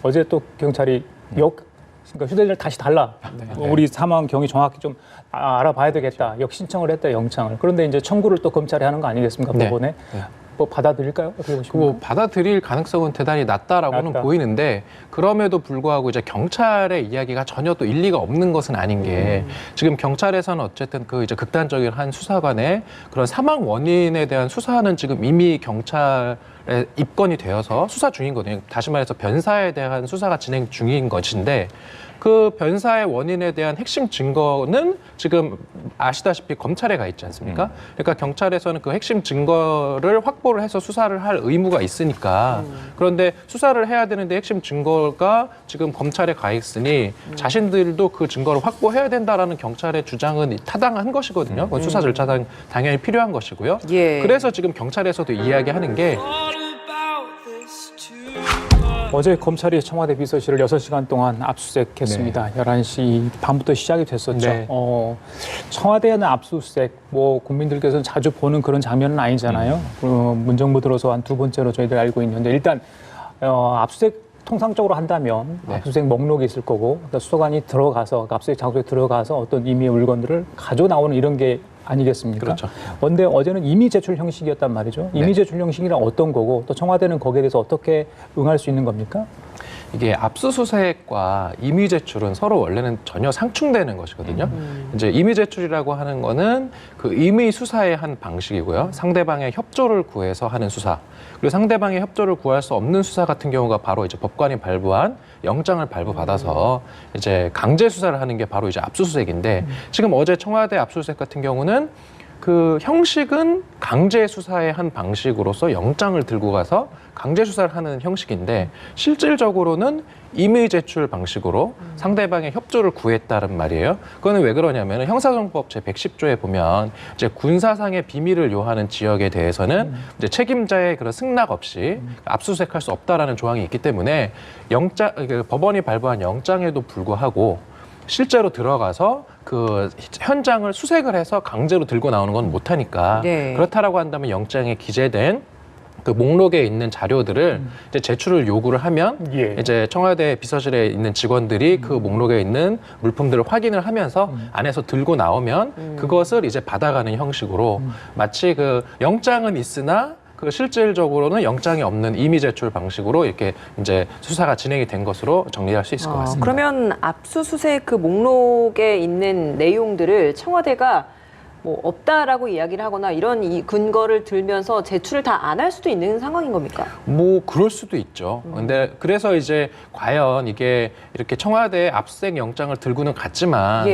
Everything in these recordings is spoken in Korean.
어제 또 경찰이 그러니까 휴대전화를 다시 달라. 우리 사망 경위 정확히 좀 알아봐야 되겠다. 역신청을 했다, 영장을. 그런데 이제 청구를 또 검찰이 하는 거 아니겠습니까, 법원에? 뭐 받아들일까요? 어떻게 보십니까? 뭐 받아들일 가능성은 대단히 낮다라고는 보이는데 그럼에도 불구하고 이제 경찰의 이야기가 전혀 또 일리가 없는 것은 아닌 게 지금 경찰에서는 어쨌든 그 이제 극단적인 한 수사관의 그런 사망 원인에 대한 수사는 지금 이미 경찰에 입건이 되어서 수사 중이거든요. 다시 말해서 변사에 대한 수사가 진행 중인 것인데 그 변사의 원인에 대한 핵심 증거는 지금 아시다시피 검찰에 가 있지 않습니까? 그러니까 경찰에서는 그 핵심 증거를 확보를 해서 수사를 할 의무가 있으니까 그런데 수사를 해야 되는데 핵심 증거가 지금 검찰에 가 있으니 자신들도 그 증거를 확보해야 된다라는 경찰의 주장은 타당한 것이거든요. 그건 수사 절차상 당연히 필요한 것이고요. 그래서 지금 경찰에서도 이야기하는 게 어제 검찰이 청와대 비서실을 6시간 동안 압수수색했습니다. 11시 반부터 시작이 됐었죠. 청와대에는 압수수색, 뭐 국민들께서는 자주 보는 그런 장면은 아니잖아요. 문정부 들어서 한 두 번째로 저희들 알고 있는데 일단 압수수색 통상적으로 한다면 압수수색 목록이 있을 거고 그러니까 수사관이 들어가서 압수수색 장소에 들어가서 어떤 임의의 물건들을 가져 나오는 이런 게 아니겠습니까? 그렇죠. 그런데 어제는 임의 제출 형식이었단 말이죠. 임의 제출 형식이란 어떤 거고 또 청와대는 거기에 대해서 어떻게 응할 수 있는 겁니까? 이게 압수수색과 임의 제출은 서로 원래는 전혀 상충되는 것이거든요. 이제 임의 제출이라고 하는 거는 그 임의 수사의 한 방식이고요. 상대방의 협조를 구해서 하는 수사. 그리고 상대방의 협조를 구할 수 없는 수사 같은 경우가 바로 이제 법관이 발부한 영장을 발부받아서 이제 강제 수사를 하는 게 바로 이제 압수수색인데 지금 어제 청와대 압수수색 같은 경우는 그 형식은 강제 수사의 한 방식으로서 영장을 들고 가서 강제 수사를 하는 형식인데 실질적으로는 임의 제출 방식으로 상대방의 협조를 구했다는 말이에요. 그거는 왜 그러냐면 형사정법 제110조에 보면 이제 군사상의 비밀을 요하는 지역에 대해서는 이제 책임자의 그런 승낙 없이 압수수색할 수 없다라는 조항이 있기 때문에 법원이 발부한 영장에도 불구하고 실제로 들어가서 그 현장을 수색을 해서 강제로 들고 나오는 건 못하니까 그렇다라고 한다면 영장에 기재된 그 목록에 있는 자료들을 이제 제출을 요구를 하면 이제 청와대 비서실에 있는 직원들이 그 목록에 있는 물품들을 확인을 하면서 안에서 들고 나오면 그것을 이제 받아가는 형식으로 마치 그 영장은 있으나 그 실질적으로는 영장이 없는 임의 제출 방식으로 이렇게 이제 수사가 진행이 된 것으로 정리할 수 있을 것 같습니다. 그러면 압수수색 그 목록에 있는 내용들을 청와대가 뭐 없다라고 이야기를 하거나 이런 이 근거를 들면서 제출을 다 안 할 수도 있는 상황인 겁니까? 뭐 그럴 수도 있죠. 근데 그래서 이제 과연 이게 이렇게 청와대에 압수수색 영장을 들고는 갔지만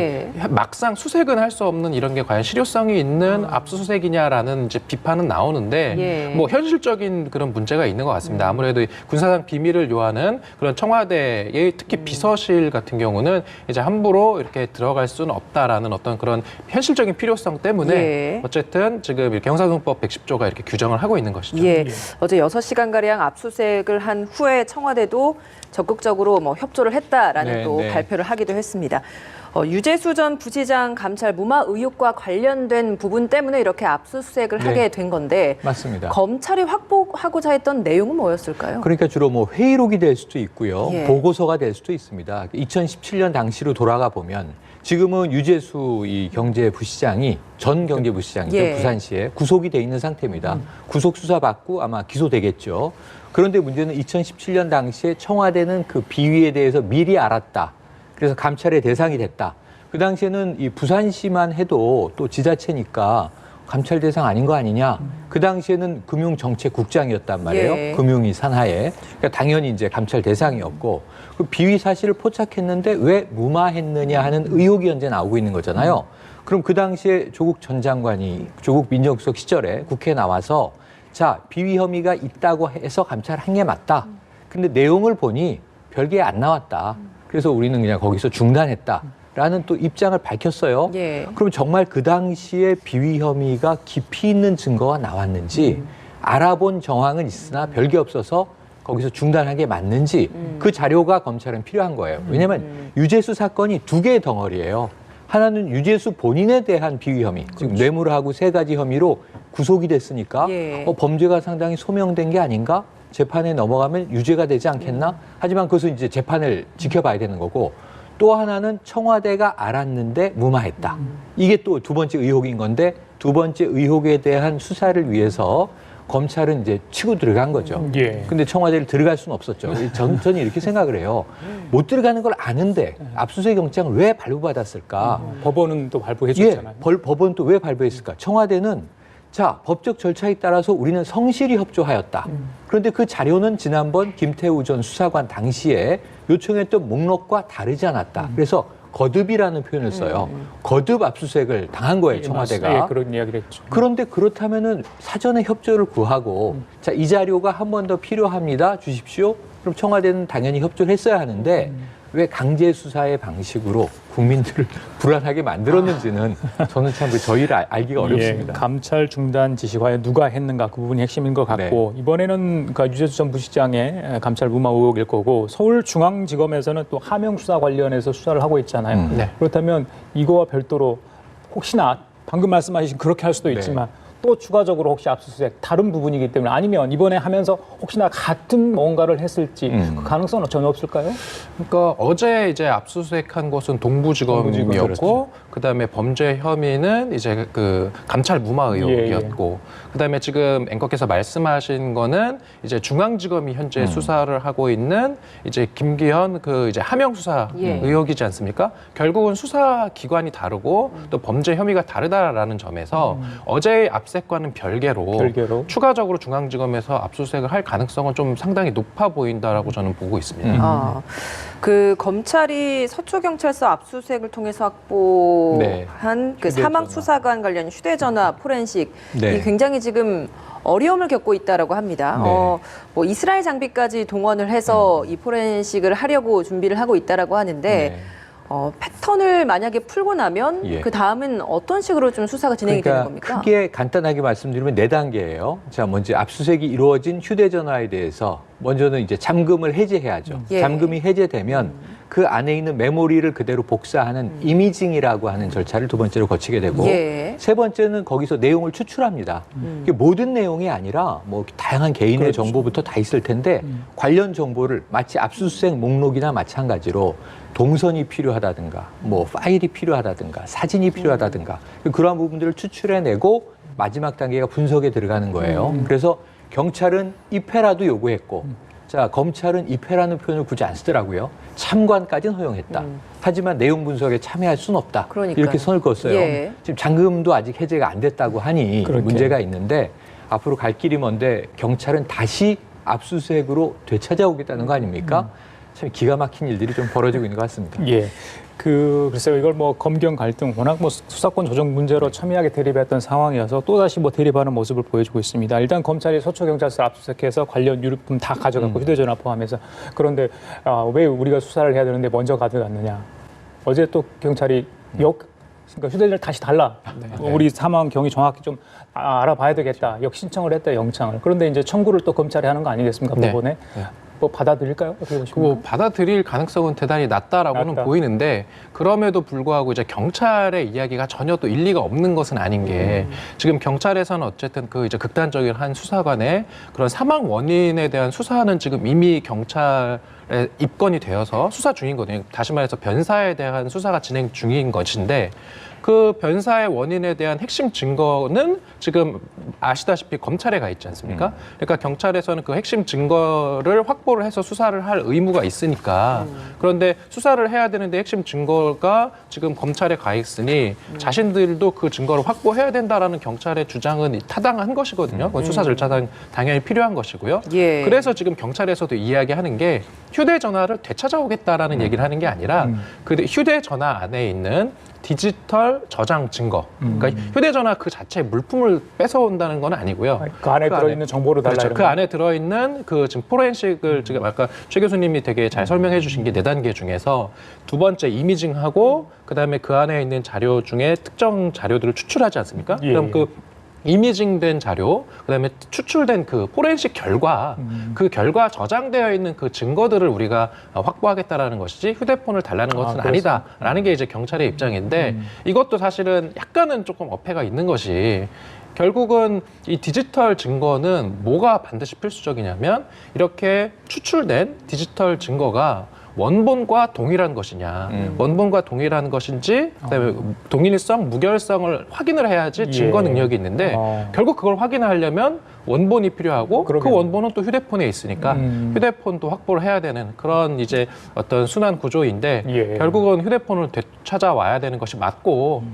막상 수색은 할 수 없는 이런 게 과연 실효성이 있는 압수수색이냐라는 이제 비판은 나오는데 뭐 현실적인 그런 문제가 있는 것 같습니다. 아무래도 군사상 비밀을 요하는 그런 청와대의 특히 비서실 같은 경우는 이제 함부로 이렇게 들어갈 수는 없다라는 어떤 그런 현실적인 필요성 때문에 어쨌든 지금 이렇게 형사소송법 110조가 이렇게 규정을 하고 있는 것이죠. 어제 6시간가량 압수수색을 한 후에 청와대도 적극적으로 뭐 협조를 했다라는 또 발표를 하기도 했습니다. 유재수 전 부시장 감찰 무마 의혹과 관련된 부분 때문에 이렇게 압수수색을 하게 된 건데 맞습니다. 검찰이 확보하고자 했던 내용은 뭐였을까요? 그러니까 주로 뭐 회의록이 될 수도 있고요. 보고서가 될 수도 있습니다. 2017년 당시로 돌아가 보면 지금은 유재수 이 경제부시장이 전 경제부시장이죠. 부산시에 구속이 돼 있는 상태입니다. 구속 수사 받고 아마 기소되겠죠. 그런데 문제는 2017년 당시에 청와대는 그 비위에 대해서 미리 알았다. 그래서 감찰의 대상이 됐다. 그 당시에는 이 부산시만 해도 또 지자체니까 감찰 대상 아닌 거 아니냐. 그 당시에는 금융정책국장이었단 말이에요. 금융위 산하에. 그러니까 당연히 이제 감찰 대상이었고 그 비위 사실을 포착했는데 왜 무마했느냐 하는 의혹이 현재 나오고 있는 거잖아요. 그럼 그 당시에 조국 전 장관이 조국 민정수석 시절에 국회에 나와서 자, 비위 혐의가 있다고 해서 감찰한 게 맞다. 근데 내용을 보니 별게 안 나왔다. 그래서 우리는 그냥 거기서 중단했다라는 또 입장을 밝혔어요. 그럼 정말 그 당시에 비위 혐의가 깊이 있는 증거가 나왔는지 알아본 정황은 있으나 별게 없어서 거기서 중단한 게 맞는지 그 자료가 검찰은 필요한 거예요. 왜냐하면 유재수 사건이 두 개의 덩어리예요. 하나는 유재수 본인에 대한 비위 혐의, 즉 뇌물하고 3가지 혐의로 구속이 됐으니까 범죄가 상당히 소명된 게 아닌가? 재판에 넘어가면 유죄가 되지 않겠나? 하지만 그것은 이제 재판을 지켜봐야 되는 거고 또 하나는 청와대가 알았는데 무마했다. 이게 또 두 번째 의혹인 건데 두 번째 의혹에 대한 수사를 위해서 검찰은 이제 치고 들어간 거죠. 예. 근데 청와대를 들어갈 수는 없었죠. 저는 이렇게 생각을 해요. 못 들어가는 걸 아는데 압수수색 영장을 왜 발부받았을까? 법원은 또 발부해 예, 줬잖아요. 법원 또 왜 발부했을까? 청와대는 자, 법적 절차에 따라서 우리는 성실히 협조하였다. 그런데 그 자료는 지난번 김태우 전 수사관 당시에 요청했던 목록과 다르지 않았다. 그래서 거듭이라는 표현을 써요. 거듭 압수수색을 당한 거예요, 청와대가. 예, 그런 이야기를 했죠. 그런데 그렇다면은 사전에 협조를 구하고 자, 이 자료가 한 번 더 필요합니다. 주십시오. 그럼 청와대는 당연히 협조를 했어야 하는데 왜 강제 수사의 방식으로 국민들을 불안하게 만들었는지는 저는 참 그 저희를 알기가 어렵습니다. 예, 감찰 중단 지시 과연 누가 했는가 그 부분이 핵심인 것 같고 이번에는 그러니까 유재수 전 부시장의 감찰 무마 의혹일 거고 서울중앙지검에서는 또 하명 수사 관련해서 수사를 하고 있잖아요. 네. 그렇다면 이거와 별도로 혹시나 방금 말씀하신 그렇게 할 수도 있지만 또 추가적으로 혹시 압수수색 다른 부분이기 때문에 아니면 이번에 하면서 혹시나 같은 뭔가를 했을지 그 가능성은 전혀 없을까요? 그러니까 어제 이제 압수수색한 곳은 동부지검이었고, 그렇죠. 그다음에 범죄 혐의는 이제 그 감찰 무마 의혹이었고, 그다음에 지금 앵커께서 말씀하신 거는 이제 중앙지검이 현재 수사를 하고 있는 이제 김기현 그 이제 하명 수사 의혹이지 않습니까? 결국은 수사 기관이 다르고 또 범죄 혐의가 다르다라는 점에서 어제의 압색과는 별개로 추가적으로 중앙지검에서 압수수색을 할 가능성은 좀 상당히 높아 보인다라고 저는 보고 있습니다. 그 검찰이 서초경찰서 압수수색을 통해서 확보한 그 사망 수사관 관련 휴대전화 포렌식 이 굉장히 지금 어려움을 겪고 있다라고 합니다. 뭐 이스라엘 장비까지 동원을 해서 이 포렌식을 하려고 준비를 하고 있다라고 하는데 패턴을 만약에 풀고 나면 그 다음은 어떤 식으로 좀 수사가 진행이 되는 겁니까? 크게 간단하게 말씀드리면 4단계예요. 자, 먼저 압수수색이 이루어진 휴대전화에 대해서 먼저는 이제 잠금을 해제해야죠. 잠금이 해제되면 그 안에 있는 메모리를 그대로 복사하는 이미징이라고 하는 절차를 두 번째로 거치게 되고 세 번째는 거기서 내용을 추출합니다. 이게 모든 내용이 아니라 뭐 다양한 개인의 정보부터 다 있을 텐데 관련 정보를 마치 압수수색 목록이나 마찬가지로 동선이 필요하다든가 뭐 파일이 필요하다든가 사진이 필요하다든가 그러한 부분들을 추출해내고 마지막 단계가 분석에 들어가는 거예요. 그래서 경찰은 입회라도 요구했고 자, 검찰은 입회라는 표현을 굳이 안 쓰더라고요. 참관까지는 허용했다. 하지만 내용 분석에 참여할 수는 없다. 그러니까요. 이렇게 선을 그었어요. 지금 잠금도 아직 해제가 안 됐다고 하니 문제가 있는데 앞으로 갈 길이 먼데 경찰은 다시 압수수색으로 되찾아오겠다는 거 아닙니까? 참 기가 막힌 일들이 좀 벌어지고 있는 것 같습니다. 예. 글쎄요, 이걸 뭐 검경 갈등, 워낙 뭐 수사권 조정 문제로 첨예하게 대립했던 상황이어서 또다시 뭐 대립하는 모습을 보여주고 있습니다. 일단 검찰이 서초경찰서 압수수색해서 관련 유류품 다 가져갔고 휴대전화 포함해서 그런데 왜 우리가 수사를 해야 되는데 먼저 가져갔느냐. 어제 또 경찰이 그러니까 휴대전화를 다시 달라. 우리 사망 경위 정확히 좀 알아봐야 되겠다. 역신청을 했다, 영장을. 그런데 이제 청구를 또 검찰이 하는 거 아니겠습니까, 법원에? 뭐 받아들일까요? 뭐 받아들일 가능성은 대단히 낮다라고는 보이는데 그럼에도 불구하고 이제 경찰의 이야기가 전혀 또 일리가 없는 것은 아닌 게 지금 경찰에서는 어쨌든 그 이제 극단적인 한 수사관의 그런 사망 원인에 대한 수사는 지금 이미 경찰에 입건이 되어서 수사 중이거든요. 다시 말해서 변사에 대한 수사가 진행 중인 것인데 그 변사의 원인에 대한 핵심 증거는 지금 아시다시피 검찰에 가 있지 않습니까? 그러니까 경찰에서는 그 핵심 증거를 확보를 해서 수사를 할 의무가 있으니까 그런데 수사를 해야 되는데 핵심 증거가 지금 검찰에 가 있으니 자신들도 그 증거를 확보해야 된다라는 경찰의 주장은 타당한 것이거든요. 그건 수사 절차상 당연히 필요한 것이고요. 그래서 지금 경찰에서도 이야기하는 게 휴대전화를 되찾아오겠다라는 얘기를 하는 게 아니라 그 휴대전화 안에 있는 디지털 저장 증거. 그러니까 휴대전화 그 자체의 물품을 뺏어온다는 건 아니고요. 그 안에 들어있는 정보를 달라. 그렇죠. 그 안에 들어있는 그 지금 포렌식을 지금 아까 최 교수님이 되게 잘 설명해 주신 게 4단계 중에서 두 번째 이미징하고 그다음에 그 안에 있는 자료 중에 특정 자료들을 추출하지 않습니까? 그럼 그 이미징된 자료, 그다음에 추출된 그 포렌식 결과, 그 결과 저장되어 있는 그 증거들을 우리가 확보하겠다라는 것이지 휴대폰을 달라는 것은 아니다라는 게 이제 경찰의 입장인데 이것도 사실은 약간은 조금 어폐가 있는 것이 결국은 이 디지털 증거는 뭐가 반드시 필수적이냐면 이렇게 추출된 디지털 증거가 원본과 동일한 것이냐, 원본과 동일한 것인지, 그다음에 동일성, 무결성을 확인을 해야지 증거 능력이 있는데 결국 그걸 확인하려면 원본이 필요하고 그 원본은 또 휴대폰에 있으니까 휴대폰도 확보를 해야 되는 그런 이제 어떤 순환 구조인데 결국은 휴대폰을 되찾아와야 되는 것이 맞고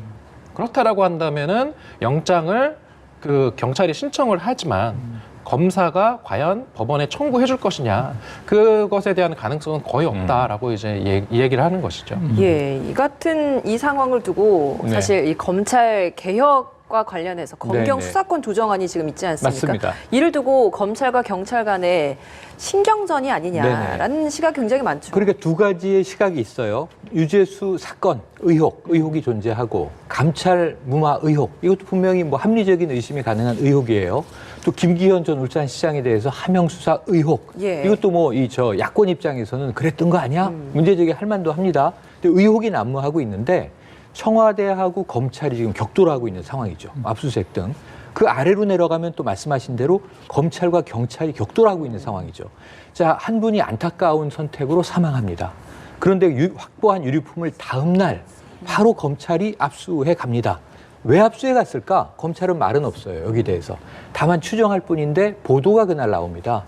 그렇다라고 한다면은 영장을 그 경찰이 신청을 하지만 검사가 과연 법원에 청구해 줄 것이냐 그것에 대한 가능성은 거의 없다라고 이제 이 얘기를 하는 것이죠. 예, 이 같은 이 상황을 두고 사실 이 검찰 개혁과 관련해서 검경 수사권 조정안이 지금 있지 않습니까? 맞습니다. 이를 두고 검찰과 경찰 간에 신경전이 아니냐라는 시각이 굉장히 많죠. 그러니까 두 가지의 시각이 있어요. 유재수 사건 의혹이 존재하고 감찰 무마 의혹 이것도 분명히 뭐 합리적인 의심이 가능한 의혹이에요. 또 김기현 전 울산시장에 대해서 하명 수사 의혹 이것도 뭐 이 저 야권 입장에서는 그랬던 거 아니야? 문제제기할 만도 합니다. 근데 의혹이 난무하고 있는데 청와대하고 검찰이 지금 격돌을 하고 있는 상황이죠. 압수수색 등. 그 아래로 내려가면 또 말씀하신 대로 검찰과 경찰이 격돌하고 있는 상황이죠. 자, 한 분이 안타까운 선택으로 사망합니다. 그런데 확보한 유류품을 다음 날 바로 검찰이 압수해 갑니다. 왜 압수해 갔을까? 검찰은 말은 없어요. 여기 대해서. 다만 추정할 뿐인데 보도가 그날 나옵니다.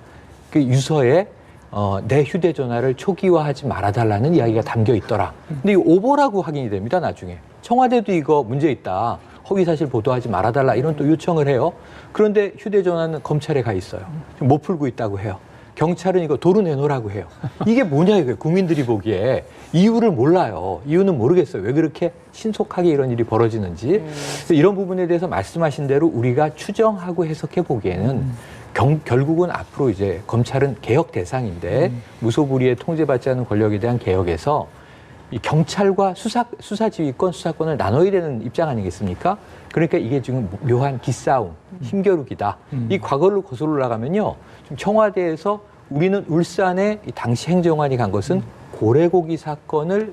그 유서에 내 휴대전화를 초기화하지 말아달라는 이야기가 담겨 있더라. 근데 이 오보라고 확인이 됩니다. 나중에. 청와대도 이거 문제 있다. 허위사실 보도하지 말아달라 이런 또 요청을 해요. 그런데 휴대전화는 검찰에 가 있어요. 지금 못 풀고 있다고 해요. 경찰은 이거 도로 내놓으라고 해요. 이게 뭐냐 이거예요. 국민들이 보기에. 이유를 몰라요. 이유는 모르겠어요. 왜 그렇게 신속하게 이런 일이 벌어지는지. 이런 부분에 대해서 말씀하신 대로 우리가 추정하고 해석해 보기에는 결국은 앞으로 이제 검찰은 개혁 대상인데 무소불위에 통제받지 않는 권력에 대한 개혁에서 이 경찰과 수사지휘권, 수사권을 나눠야 되는 입장 아니겠습니까? 그러니까 이게 지금 묘한 기싸움, 힘겨루기다. 이 과거를 거슬러 올라가면요. 지금 청와대에서 우리는 울산에 이 당시 행정관이 간 것은 고래고기 사건을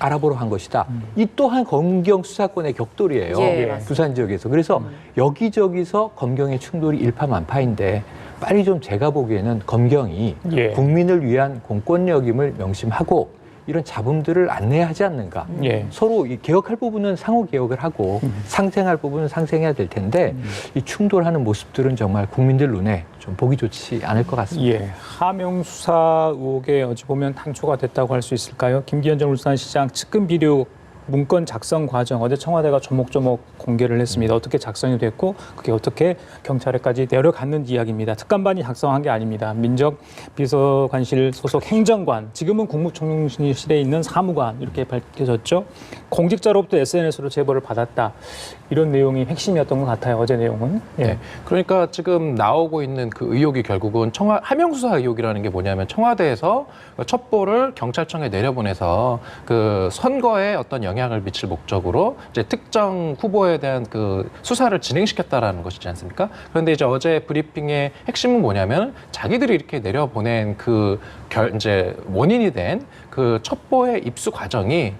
알아보러 간 것이다. 이 또한 검경 수사권의 격돌이에요. 부산 지역에서. 그래서 여기저기서 검경의 충돌이 일파만파인데 빨리 좀 제가 보기에는 검경이 국민을 위한 공권력임을 명심하고 이런 잡음들을 안내해야 하지 않는가. 서로 개혁할 부분은 상호 개혁을 하고 상생할 부분은 상생해야 될 텐데 이 충돌하는 모습들은 정말 국민들 눈에 좀 보기 좋지 않을 것 같습니다. 하명 수사 의혹에 어찌 보면 당초가 됐다고 할 수 있을까요? 김기현 전 울산시장 측근 비료 문건 작성 과정 어제 청와대가 조목조목 공개를 했습니다. 어떻게 작성이 됐고 그게 어떻게 경찰에까지 내려갔는지 이야기입니다. 특감반이 작성한 게 아닙니다. 민정비서관실 소속 행정관, 지금은 국무총리실에 있는 사무관 이렇게 밝혀졌죠. 공직자로부터 SNS로 제보를 받았다. 이런 내용이 핵심이었던 것 같아요. 어제 내용은. 그러니까 지금 나오고 있는 그 의혹이 결국은 하명수사 의혹이라는 게 뭐냐면 청와대에서 첩보를 경찰청에 내려보내서 그 선거에 어떤 영향을 미칠 목적으로 이제 특정 후보에 대한 그 수사를 진행시켰다라는 것이지 않습니까? 그런데 이제 어제 브리핑의 핵심은 뭐냐면 자기들이 이렇게 내려보낸 이제 원인이 된 그 첩보의 입수 과정이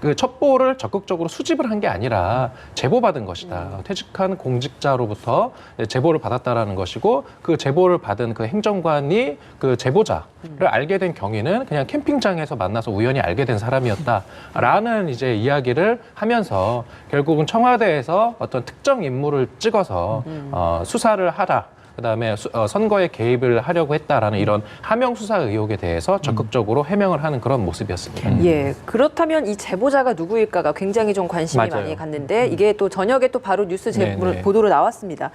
그 첩보를 적극적으로 수집을 한 게 아니라 제보받은 것이다. 퇴직한 공직자로부터 제보를 받았다라는 것이고 그 제보를 받은 그 행정관이 그 제보자를 알게 된 경위는 그냥 캠핑장에서 만나서 우연히 알게 된 사람이었다라는 이제 이야기를 하면서 결국은 청와대에서 어떤 특정 인물을 찍어서 수사를 하라. 그다음에 선거에 개입을 하려고 했다라는 이런 하명 수사 의혹에 대해서 적극적으로 해명을 하는 그런 모습이었습니다. 그렇다면 이 제보자가 누구일까가 굉장히 좀 관심이 많이 갔는데 이게 또 저녁에 또 바로 뉴스 보도로 나왔습니다.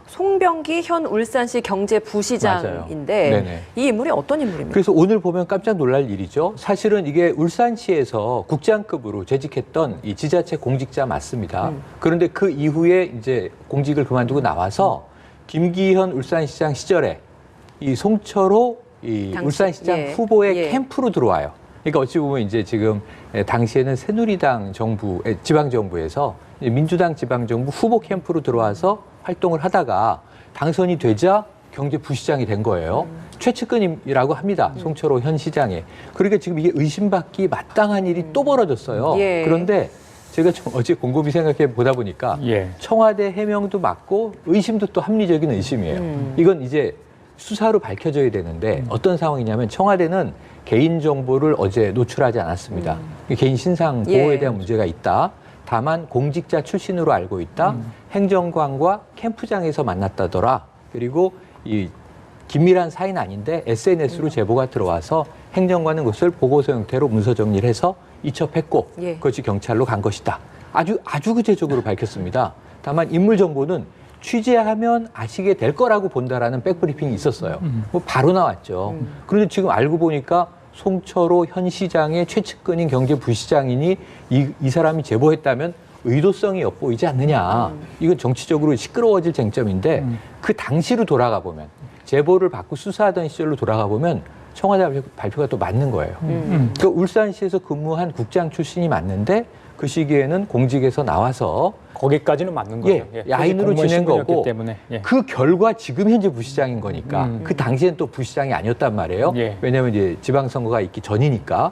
송병기 현 울산시 경제부시장인데 이 인물이 어떤 인물입니까? 그래서 오늘 보면 깜짝 놀랄 일이죠. 사실은 이게 울산시에서 국장급으로 재직했던 이 지자체 공직자 맞습니다. 그런데 그 이후에 이제 공직을 그만두고 나와서 김기현 울산시장 시절에 이 송철호 울산시장 후보의 캠프로 들어와요. 그러니까 어찌 보면 이제 지금 당시에는 새누리당 지방정부에서 민주당 지방정부 후보 캠프로 들어와서 활동을 하다가 당선이 되자 경제부시장이 된 거예요. 최측근이라고 합니다. 송철호 현 시장에. 그러니까 지금 이게 의심받기 마땅한 일이 또 벌어졌어요. 그런데 제가 좀 어제 곰곰이 생각해 보다 보니까 예. 청와대 해명도 맞고 의심도 또 합리적인 의심이에요. 이건 이제 수사로 밝혀져야 되는데 어떤 상황이냐면 청와대는 개인정보를 어제 노출하지 않았습니다. 개인 신상 보호에 예. 대한 문제가 있다. 다만 공직자 출신으로 알고 있다. 행정관과 캠프장에서 만났다더라. 그리고 이 긴밀한 사이는 아닌데 SNS로 제보가 들어와서 행정관은 그것을 보고서 형태로 문서 정리를 해서 이첩했고 예. 그것이 경찰로 간 것이다. 아주 구체적으로 밝혔습니다. 다만 인물 정보는 취재하면 아시게 될 거라고 본다라는 백브리핑이 있었어요. 뭐 바로 나왔죠. 그런데 지금 알고 보니까 송철호 현 시장의 최측근인 경제부시장이니 이 사람이 제보했다면 의도성이 엿보이지 않느냐. 이건 정치적으로 시끄러워질 쟁점인데 그 당시로 돌아가 보면 제보를 받고 수사하던 시절로 돌아가 보면 청와대 발표가 또 맞는 거예요. 그 울산시에서 근무한 국장 출신이 맞는데 그 시기에는 공직에서 나와서 거기까지는 맞는 거예요. 야인으로 지낸 거고 때문에. 예. 그 결과 지금 현재 부시장인 거니까 그 당시엔 또 부시장이 아니었단 말이에요. 예. 왜냐하면 이제 지방선거가 있기 전이니까.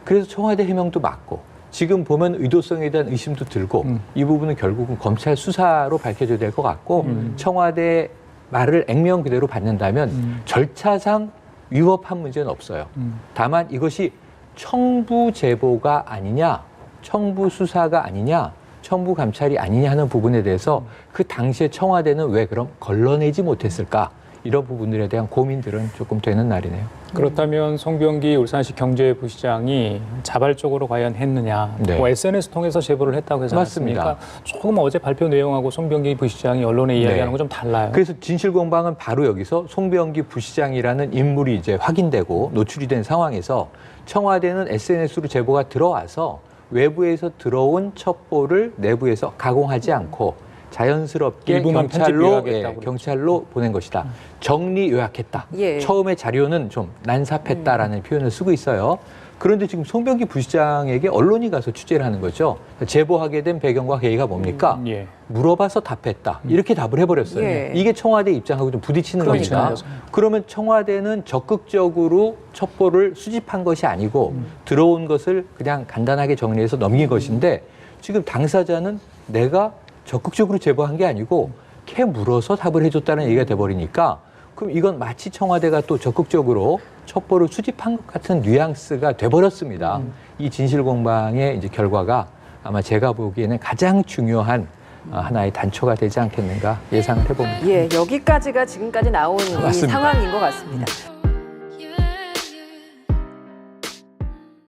그래서 청와대 해명도 맞고 지금 보면 의도성에 대한 의심도 들고 이 부분은 결국은 검찰 수사로 밝혀져야 될 것 같고 청와대 말을 액면 그대로 받는다면 절차상 위법한 문제는 없어요. 다만 이것이 청부 제보가 아니냐, 청부 수사가 아니냐, 청부 감찰이 아니냐 하는 부분에 대해서 그 당시에 청와대는 왜 그럼 걸러내지 못했을까? 이런 부분들에 대한 고민들은 조금 되는 날이네요. 그렇다면 송병기 울산시 경제부시장이 자발적으로 과연 했느냐? 네. 뭐 SNS 통해서 제보를 했다고 해서 맞습니다. 조금 어제 발표 내용하고 송병기 부시장이 언론에 이야기하는 건 좀 달라요. 그래서 진실공방은 바로 여기서 송병기 부시장이라는 인물이 이제 확인되고 노출이 된 상황에서 청와대는 SNS로 제보가 들어와서 외부에서 들어온 첩보를 내부에서 가공하지 않고 자연스럽게 일부만 경찰로 보낸 것이다. 정리 요약했다. 예. 처음에 자료는 좀 난삽했다라는 표현을 쓰고 있어요. 그런데 지금 송병기 부시장에게 언론이 가서 취재를 하는 거죠. 제보하게 된 배경과 계기가 뭡니까? 예. 물어봐서 답했다. 이렇게 답을 해버렸어요. 예. 이게 청와대 입장하고 좀 부딪히는 겁니다. 그러면 청와대는 적극적으로 첩보를 수집한 것이 아니고 들어온 것을 그냥 간단하게 정리해서 넘긴 것인데 지금 당사자는 내가 적극적으로 제보한 게 아니고 캐 물어서 답을 해줬다는 얘기가 돼버리니까 그럼 이건 마치 청와대가 또 적극적으로 첩보를 수집한 것 같은 뉘앙스가 돼버렸습니다. 이 진실공방의 이제 결과가 아마 제가 보기에는 가장 중요한 하나의 단초가 되지 않겠는가 예상을 해봅니다. 예, 여기까지가 지금까지 나온 이 맞습니다. 상황인 것 같습니다.